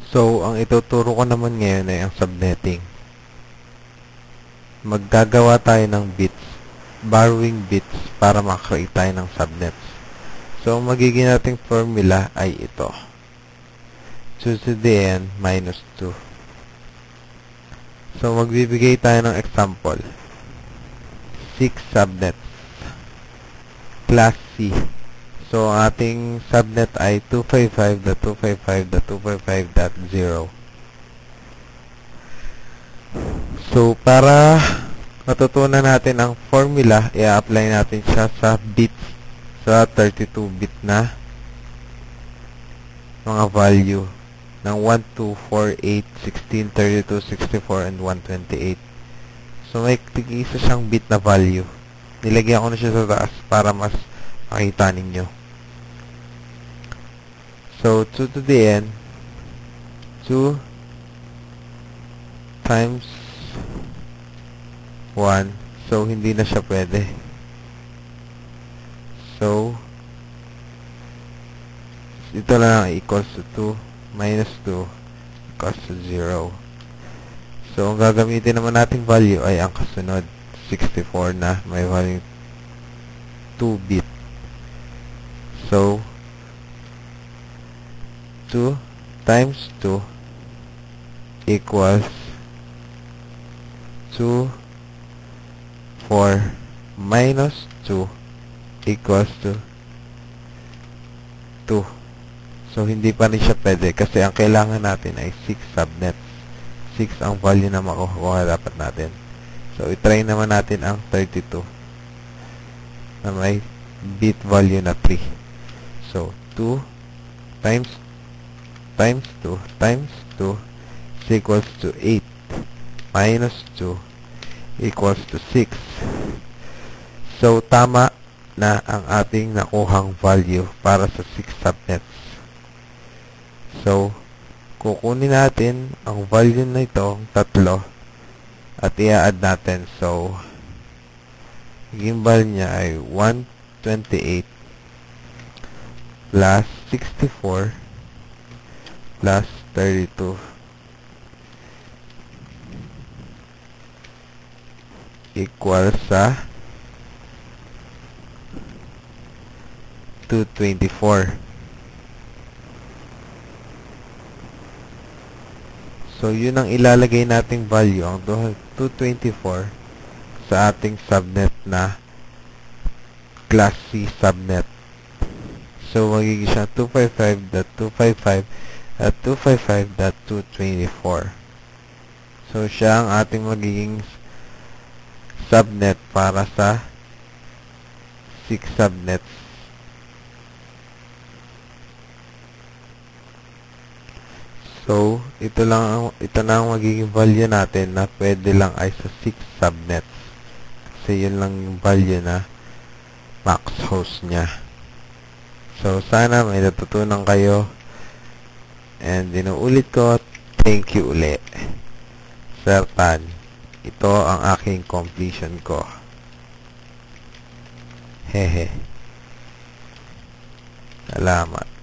So, ang ituturo ko naman ngayon ay ang subnetting. Maggagawa tayo ng bits, borrowing bits para makakreate tayo ng subnets. So, ang magiging nating formula ay ito. 2 to the n minus 2. So, magbibigay tayo ng example. 6 subnets. Class C. So, ang ating subnet ay 255.255.255.0. So, para matutunan natin ang formula, i-apply natin siya sa bits, sa 32-bit na mga value ng 1, 2, 4, 8, 16, 32, 64, and 128. So, may tig-isa siyang bit na value. Nilagyan ko na siya sa taas para mas makita ninyo. So, 2 to the n, 2 times 1. So, hindi na siya pwede. So, ito na lang equals to 2 minus 2 equals to 0. So, ang gagamitin naman nating value ay ang kasunod. 64 na may value 2-bit. So, 2 times 2 equals 2, 4 minus 2 equals to 2. So, hindi pa rin siya pwede kasi ang kailangan natin ay 6 subnets. 6 ang value na makukuha dapat natin. So, itry naman natin ang 32 na may bit value na 3. So, 2 times 2 times 2 is equals to 8 minus 2 equals to 6. So, tama na ang ating nakuhang value para sa 6 subnets. So, kukunin natin ang value na ito, tatlo, at i-add natin. So, yung value niya ay 128 plus 64 plus 32 equals sa 224. So, yun ang ilalagay nating value, ang 224 sa ating subnet na class C subnet. So, magiging siya 255.255 at 255.224. So, siya ang ating magiging subnet para sa 6 subnets. So, ito na ang magiging value natin na pwede lang ay sa 6 subnets. Kasi yun lang yung value na max host niya. So, sana may natutunan kayo. And inuulit ko, thank you uli. Sir Tan, ito ang aking completion ko. Hehe. Salamat.